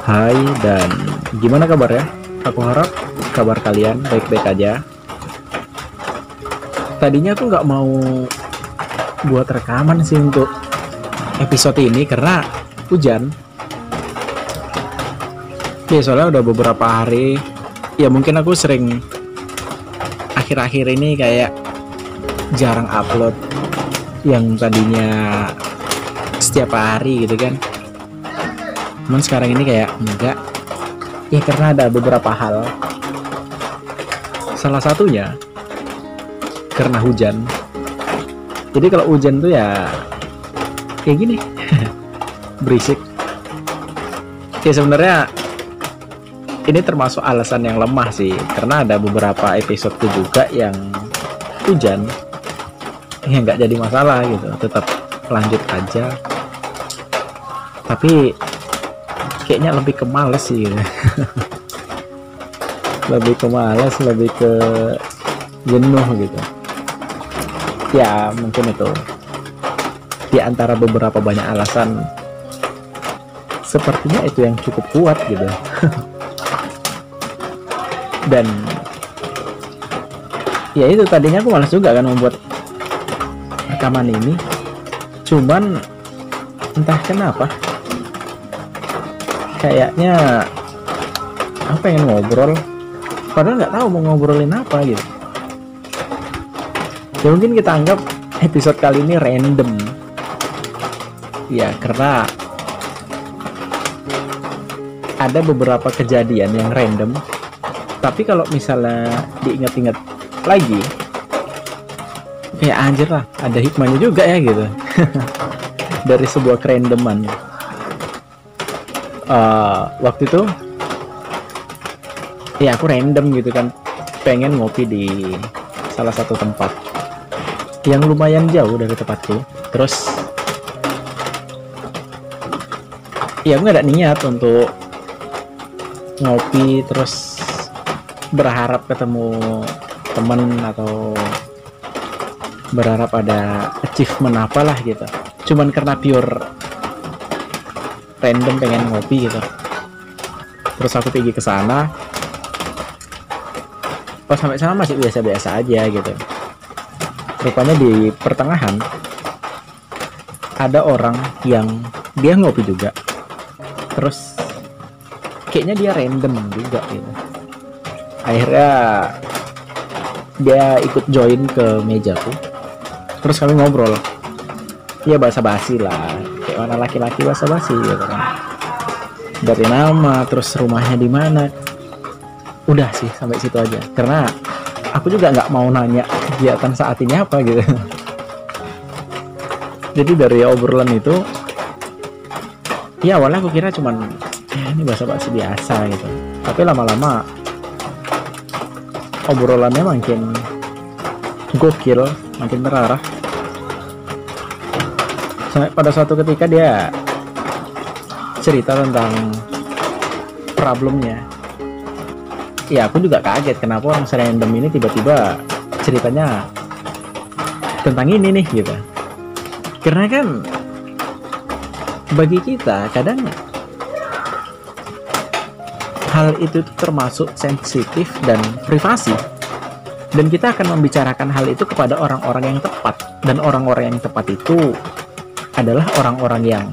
Hai dan gimana kabar ya? Aku harap kabar kalian baik-baik aja. Tadinya aku nggak mau buat rekaman sih untuk episode ini karena hujan. Ya soalnya udah beberapa hari. Ya mungkin aku sering akhir-akhir ini kayak jarang upload yang tadinya setiap hari gitu kan. Cuman sekarang ini kayak enggak. Ya karena ada beberapa hal. Salah satunya karena hujan. Jadi kalau hujan tuh ya kayak gini. Berisik. Ya sebenarnya ini termasuk alasan yang lemah sih, karena ada beberapa episode juga yang hujan. Ya nggak jadi masalah gitu, tetap lanjut aja. Tapi kayaknya lebih ke males sih gitu. Lebih ke males, lebih ke jenuh gitu. Ya mungkin itu di antara beberapa banyak alasan, sepertinya itu yang cukup kuat gitu. Dan ya itu, tadinya aku malas juga kan membuat rekaman ini, cuman entah kenapa kayaknya aku pengen ngobrol, padahal nggak tahu mau ngobrolin apa gitu. Ya mungkin kita anggap episode kali ini random ya, karena ada beberapa kejadian yang random. Tapi kalau misalnya diingat-ingat lagi, kayak anjir lah, ada hikmahnya juga ya gitu. Dari sebuah kerandoman. Waktu itu ya aku random gitu kan, pengen ngopi di salah satu tempat yang lumayan jauh dari tempatku. Terus ya aku gak ada niat untuk ngopi terus berharap ketemu temen atau berharap ada achievement apalah gitu. Cuman karena pure random pengen ngopi gitu. Terus aku pergi ke sana. Pas sampai sana masih biasa-biasa aja gitu. Rupanya di pertengahan ada orang yang dia ngopi juga. Terus kayaknya dia random juga gitu. Akhirnya dia ikut join ke mejaku. Terus kami ngobrol. Ya basa-basi lah, kayak mana laki-laki basa-basi gitu kan. Dari nama, terus rumahnya di mana. Udah sih sampai situ aja. Karena aku juga nggak mau nanya kegiatan saat ini apa gitu. Jadi dari obrolan itu, ya awalnya aku kira cuman ini basa-basi biasa gitu. Tapi lama-lama obrolannya makin gokil, makin terarah. Sampai pada suatu ketika dia cerita tentang problemnya. Ya aku juga kaget kenapa orang serandom ini tiba-tiba ceritanya tentang ini nih gitu. Karena kan bagi kita kadang hal itu termasuk sensitif dan privasi, dan kita akan membicarakan hal itu kepada orang-orang yang tepat, dan orang-orang yang tepat itu adalah orang-orang yang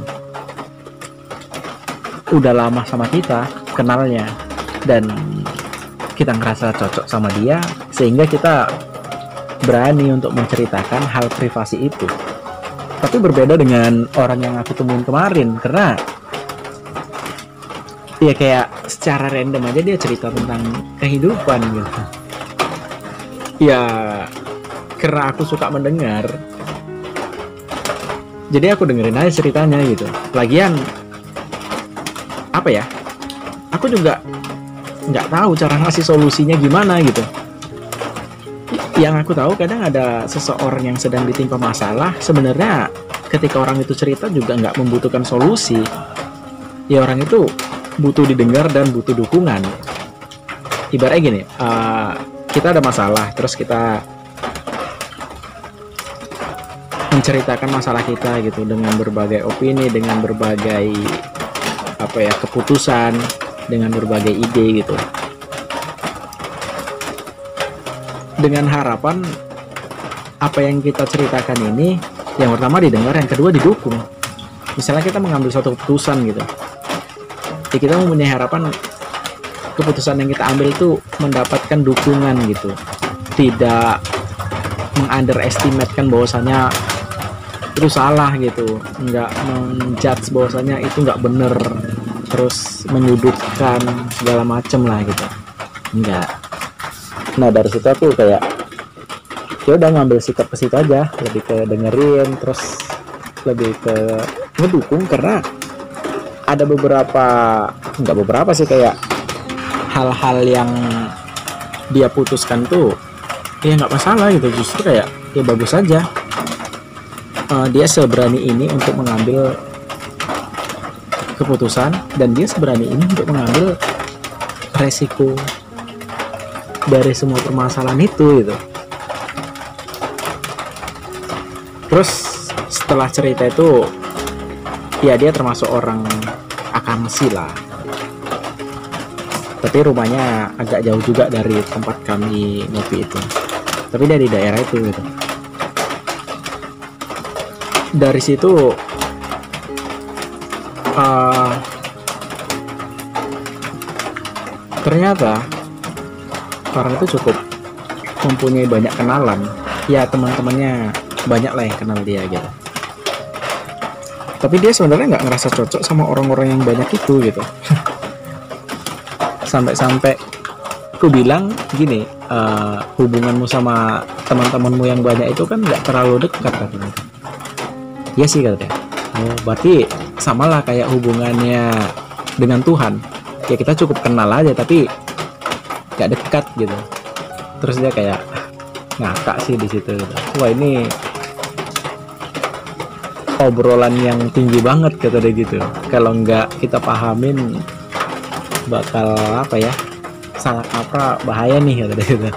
udah lama sama kita kenalnya, dan kita ngerasa cocok sama dia sehingga kita berani untuk menceritakan hal privasi itu. Tapi berbeda dengan orang yang aku temuin kemarin, karena ya kayak secara random aja dia cerita tentang kehidupan gitu. Ya karena aku suka mendengar, jadi aku dengerin aja ceritanya gitu. Lagian apa ya, aku juga nggak tahu cara ngasih solusinya gimana gitu. Yang aku tahu kadang ada seseorang yang sedang ditimpa masalah, sebenarnya ketika orang itu cerita juga nggak membutuhkan solusi. Ya orang itu butuh didengar dan butuh dukungan. Ibaratnya gini, kita ada masalah, terus kita menceritakan masalah kita gitu dengan berbagai opini, dengan berbagai apa ya, keputusan, dengan berbagai ide gitu, dengan harapan apa yang kita ceritakan ini yang pertama didengar, yang kedua didukung. Misalnya kita mengambil suatu keputusan gitu, ya kita mempunyai harapan keputusan yang kita ambil itu mendapatkan dukungan gitu, tidak meng-underestimatekan bahwasanya itu salah gitu, nggak menjudge bahwasanya itu nggak bener, terus menyudutkan segala macem lah gitu, enggak. Nah dari situ aku kayak ya udah ngambil sikap ke situ aja, lebih ke dengerin, terus lebih ke ngedukung, karena ada nggak beberapa sih, kayak hal-hal yang dia putuskan tuh ya nggak masalah gitu, justru kayak ya bagus aja. Dia seberani ini untuk mengambil keputusan, dan dia seberani ini untuk mengambil resiko dari semua permasalahan itu gitu. Terus setelah cerita itu ya dia termasuk orang akamsi lah, tapi rumahnya agak jauh juga dari tempat kami ngopi itu, tapi dia di daerah itu gitu. Dari situ ternyata orang itu cukup mempunyai banyak kenalan, ya teman-temannya banyak lah yang kenal dia gitu. Tapi dia sebenarnya nggak ngerasa cocok sama orang-orang yang banyak itu gitu. Sampai-sampai aku bilang gini, hubunganmu sama teman-temanmu yang banyak itu kan nggak terlalu dekat katanya. Ya sih katanya. Oh berarti samalah kayak hubungannya dengan Tuhan. Ya kita cukup kenal aja tapi nggak dekat gitu. Terus dia kayak ngakak sih di situ gitu. Wah ini obrolan yang tinggi banget kata dia gitu. Kalau nggak kita pahamin bakal apa ya, salah kaprah, bahaya nih kata dia gitu.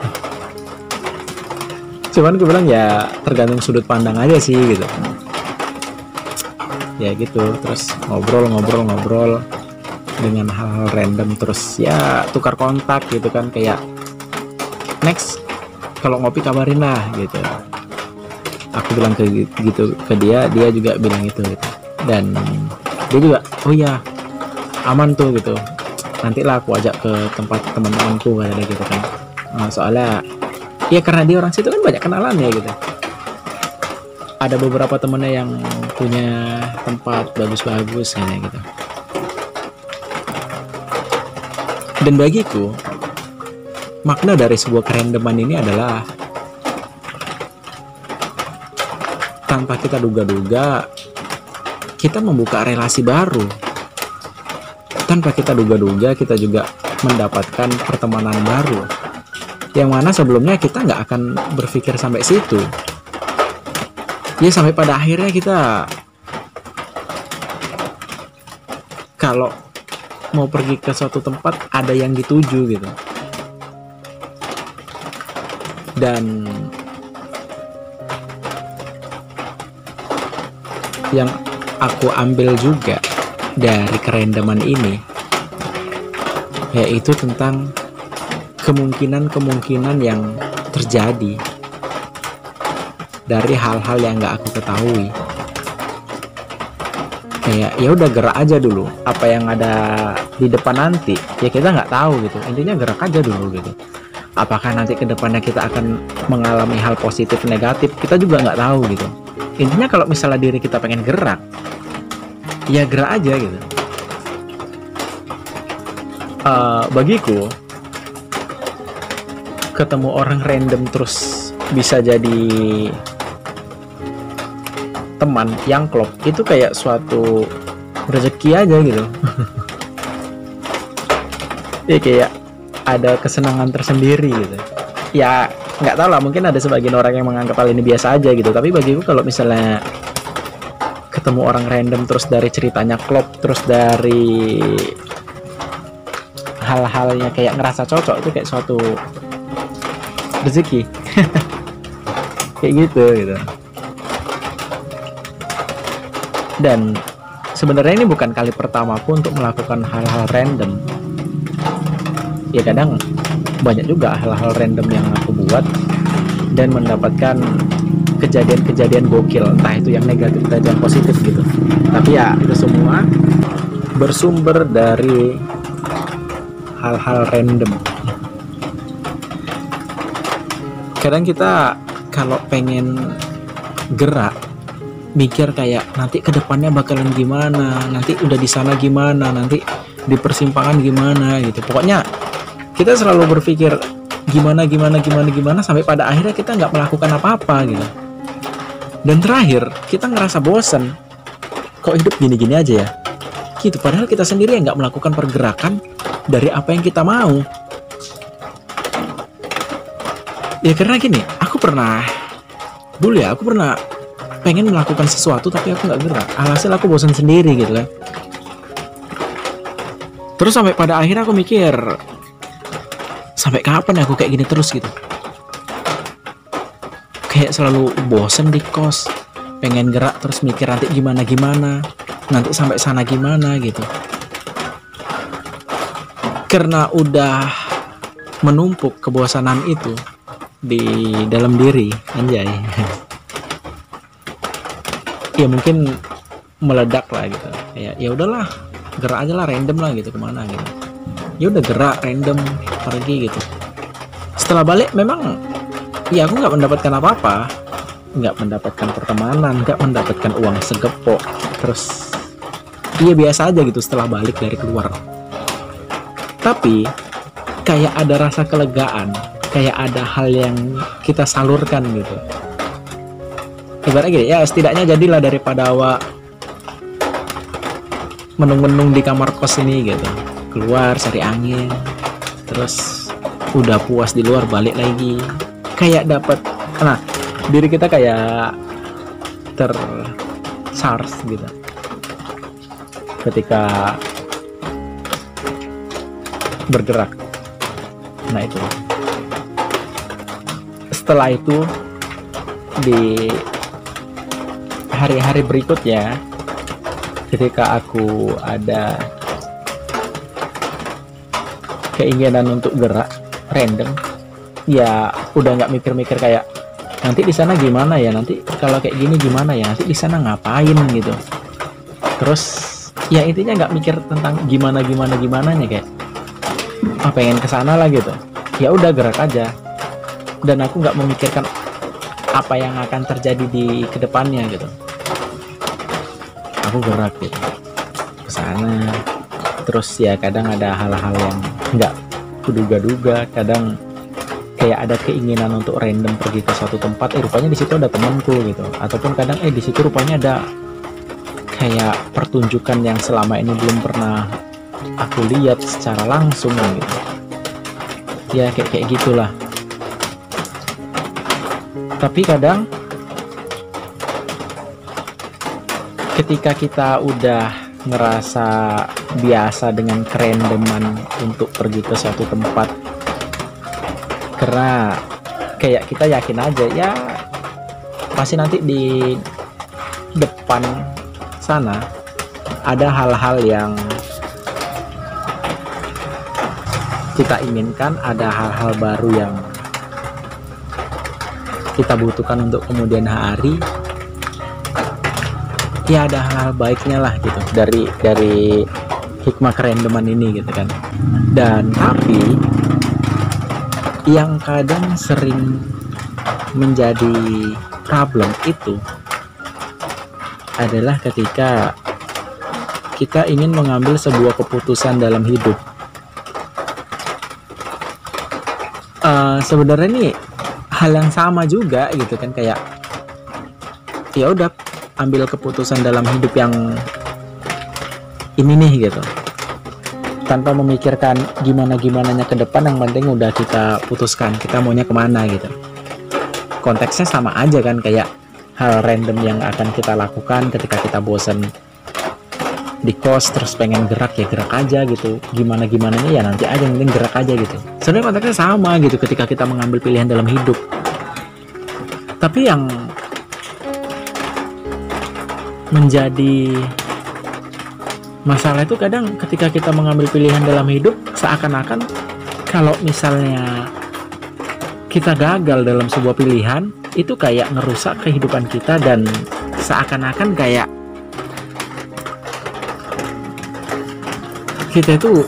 Cuman gue bilang ya tergantung sudut pandang aja sih gitu. Ya gitu, terus ngobrol dengan hal-hal random, terus ya tukar kontak gitu kan, kayak next kalau ngopi kabarin lah gitu. Aku bilang ke gitu ke dia juga bilang itu gitu. Dan dia juga oh ya aman tuh gitu, nantilah aku ajak ke tempat teman-temanku kayak gitu kan. Soalnya ya karena dia orang situ kan banyak kenalan ya gitu, ada beberapa temennya yang punya tempat bagus-bagus kayak gitu. Dan bagiku makna dari sebuah kerandoman ini adalah tanpa kita duga-duga kita membuka relasi baru. Tanpa kita duga-duga kita juga mendapatkan pertemanan baru, yang mana sebelumnya kita nggak akan berpikir sampai situ. Ya sampai pada akhirnya kita kalau mau pergi ke suatu tempat ada yang dituju gitu. Dan yang aku ambil juga dari kerandoman ini yaitu tentang kemungkinan-kemungkinan yang terjadi dari hal-hal yang nggak aku ketahui. Kayak ya udah gerak aja dulu, apa yang ada di depan nanti ya kita nggak tahu gitu, intinya gerak aja dulu gitu. Apakah nanti kedepannya kita akan mengalami hal positif negatif kita juga nggak tahu gitu. Intinya kalau misalnya diri kita pengen gerak ya gerak aja gitu. Bagiku ketemu orang random terus bisa jadi teman yang klop itu kayak suatu rezeki aja gitu. Ya kayak ada kesenangan tersendiri gitu. Ya nggak tahu lah, mungkin ada sebagian orang yang menganggap hal ini biasa aja gitu, tapi bagiku kalau misalnya ketemu orang random terus dari ceritanya klop, terus dari hal-halnya kayak ngerasa cocok, itu kayak suatu rezeki. Kayak gitu. Dan sebenarnya ini bukan kali pertamaku untuk melakukan hal-hal random. Ya kadang banyak juga hal-hal random yang aku buat dan mendapatkan kejadian-kejadian gokil, entah itu yang negatif atau yang positif gitu. Tapi ya itu semua bersumber dari hal-hal random. Kadang kita kalau pengen gerak mikir kayak nanti kedepannya bakalan gimana, nanti udah di sana gimana, nanti di persimpangan gimana gitu. Pokoknya kita selalu berpikir gimana sampai pada akhirnya kita nggak melakukan apa-apa gitu. Dan terakhir kita ngerasa bosen, kok hidup gini-gini aja ya gitu. Padahal kita sendiri yang nggak melakukan pergerakan dari apa yang kita mau. Ya karena gini, aku pernah pengen melakukan sesuatu tapi aku nggak gerak, alhasil aku bosan sendiri gitu kan. Terus sampai pada akhirnya aku mikir, sampai kapan aku kayak gini terus gitu. Kayak selalu bosan di kos, pengen gerak terus mikir nanti gimana, nanti sampai sana gimana gitu. Karena udah menumpuk kebosanan itu di dalam diri, anjay. Ya mungkin meledak lah gitu. Ya udahlah, gerak aja lah, random lah gitu, kemana gitu. Ya udah gerak random pergi gitu. Setelah balik memang ya aku nggak mendapatkan apa-apa, nggak mendapatkan pertemanan, nggak mendapatkan uang segepok. Terus iya biasa aja gitu setelah balik dari keluar. Tapi kayak ada rasa kelegaan, kayak ada hal yang kita salurkan gitu. Ibaratnya gini, ya setidaknya jadilah daripada awak menung-menung di kamar kos ini gitu, keluar cari angin, terus udah puas di luar balik lagi, kayak dapat, nah diri kita kayak tercharge gitu ketika bergerak. Nah itu setelah itu di hari-hari berikutnya ketika aku ada keinginan untuk gerak random, ya udah nggak mikir-mikir kayak nanti di sana gimana ya, nanti kalau kayak gini gimana ya, nanti di sana ngapain gitu. Terus ya intinya nggak mikir tentang gimananya, kayak pengen kesana lah gitu. Ya udah gerak aja, dan aku nggak memikirkan apa yang akan terjadi di kedepannya gitu. Aku gerak gitu ke sana. Terus ya kadang ada hal-hal yang nggak kuduga-duga, kadang kayak ada keinginan untuk random pergi ke suatu tempat, rupanya di situ ada temanku gitu, ataupun kadang di situ rupanya ada kayak pertunjukan yang selama ini belum pernah aku lihat secara langsung gitu. Ya kayak gitulah. Tapi kadang ketika kita udah ngerasa biasa dengan kerandoman untuk pergi ke suatu tempat, karena kayak kita yakin aja ya pasti nanti di depan sana ada hal-hal yang kita inginkan, ada hal-hal baru yang kita butuhkan untuk kemudian hari. Ya ada hal-hal baiknya lah gitu dari hikmah kerandoman ini gitu kan. Dan tapi yang kadang sering menjadi problem itu adalah ketika kita ingin mengambil sebuah keputusan dalam hidup. Sebenarnya ini hal yang sama juga gitu kan, kayak ya udah ambil keputusan dalam hidup yang ini nih gitu, tanpa memikirkan gimananya ke depan. Yang penting udah kita putuskan kita maunya kemana gitu. Konteksnya sama aja kan, kayak hal random yang akan kita lakukan ketika kita bosan di kos terus pengen gerak, ya gerak aja gitu. Gimananya ya nanti aja, yang penting gerak aja gitu. Sebenarnya konteksnya sama gitu ketika kita mengambil pilihan dalam hidup. Tapi yang menjadi Masalah itu kadang ketika kita mengambil pilihan dalam hidup, seakan-akan kalau misalnya kita gagal dalam sebuah pilihan, itu kayak ngerusak kehidupan kita, dan seakan-akan kayak kita itu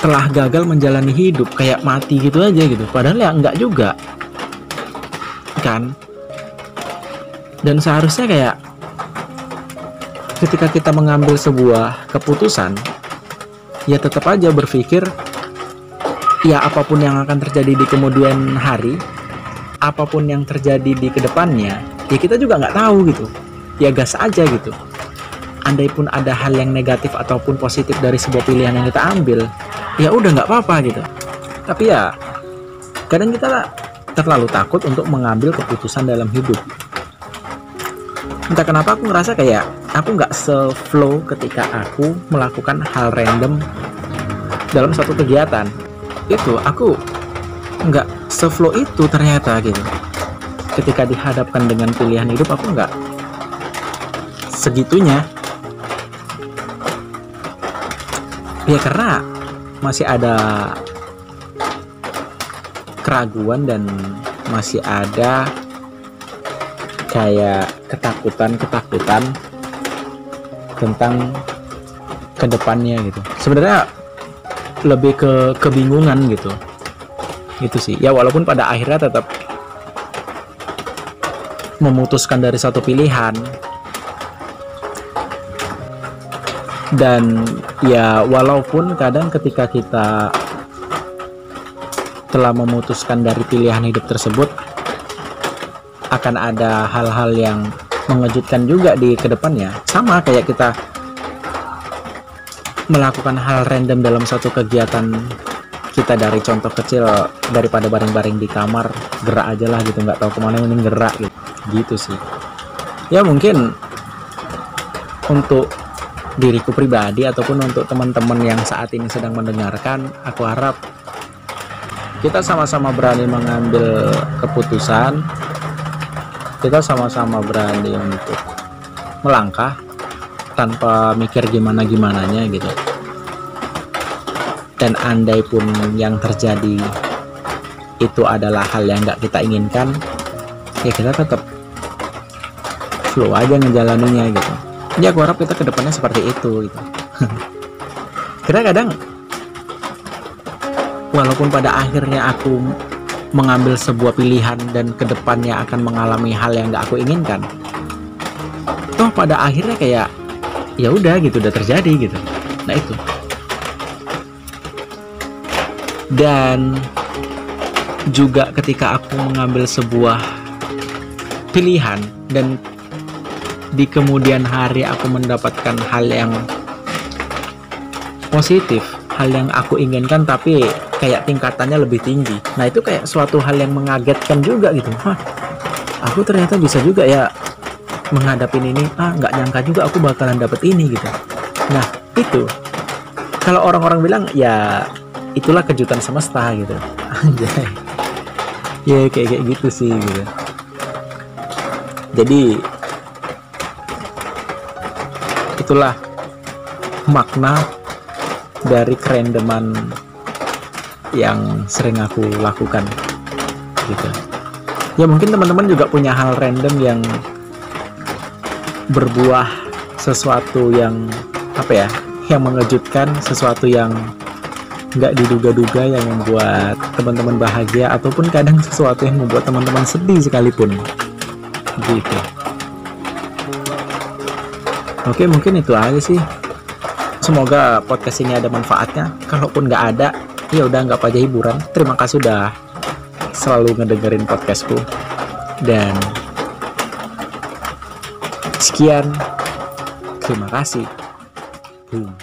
telah gagal menjalani hidup, kayak mati gitu aja gitu. Padahal ya enggak juga kan. Dan seharusnya kayak ketika kita mengambil sebuah keputusan, ya tetap aja berpikir, ya apapun yang akan terjadi di kemudian hari, apapun yang terjadi di kedepannya, ya kita juga nggak tahu gitu. Ya gas aja gitu. Andai pun ada hal yang negatif ataupun positif dari sebuah pilihan yang kita ambil, ya udah nggak apa-apa gitu. Tapi ya kadang kita terlalu takut untuk mengambil keputusan dalam hidup. Entah kenapa aku ngerasa kayak aku nggak se-flow ketika aku melakukan hal random dalam satu kegiatan. Itu aku nggak se-flow itu ternyata gitu. Ketika dihadapkan dengan pilihan hidup, aku nggak segitunya. Ya karena masih ada keraguan dan masih ada kayak ketakutan tentang kedepannya gitu. Sebenarnya lebih ke kebingungan gitu. Gitu sih. Ya walaupun pada akhirnya tetap memutuskan dari satu pilihan. Dan ya walaupun kadang ketika kita telah memutuskan dari pilihan hidup tersebut, akan ada hal-hal yang mengejutkan juga di kedepannya. Sama kayak kita melakukan hal random dalam satu kegiatan kita, dari contoh kecil, daripada baring-baring di kamar, gerak aja lah gitu, nggak tahu kemana, mending gerak gitu sih. Ya mungkin untuk diriku pribadi ataupun untuk teman-teman yang saat ini sedang mendengarkan, aku harap kita sama-sama berani mengambil keputusan, kita sama-sama berani untuk melangkah tanpa mikir gimana-gimananya gitu. Dan andai pun yang terjadi itu adalah hal yang nggak kita inginkan, ya kita tetap flow aja ngejalaninnya gitu. Ya aku harap kita kedepannya seperti itu gitu. Karena kadang walaupun pada akhirnya aku mengambil sebuah pilihan dan kedepannya akan mengalami hal yang gak aku inginkan, toh pada akhirnya kayak ya udah gitu, udah terjadi gitu. Nah itu. Dan juga ketika aku mengambil sebuah pilihan dan di kemudian hari aku mendapatkan hal yang positif, hal yang aku inginkan tapi kayak tingkatannya lebih tinggi, nah itu kayak suatu hal yang mengagetkan juga gitu. Aku ternyata bisa juga ya menghadapin ini, nggak nyangka juga aku bakalan dapet ini gitu. Nah itu kalau orang-orang bilang ya itulah kejutan semesta gitu. Anjay. Ya kayak gitu sih gitu. Jadi itulah makna dari kerandoman yang sering aku lakukan gitu. Ya mungkin teman-teman juga punya hal random yang berbuah sesuatu yang apa ya, yang mengejutkan, sesuatu yang nggak diduga-duga, yang membuat teman-teman bahagia, ataupun kadang sesuatu yang membuat teman-teman sedih sekalipun gitu. Oke, mungkin itu aja sih. Semoga podcast ini ada manfaatnya. Kalaupun nggak ada, ya udah anggap aja hiburan. Terima kasih udah selalu ngedengerin podcastku. Dan sekian. Terima kasih. Boom.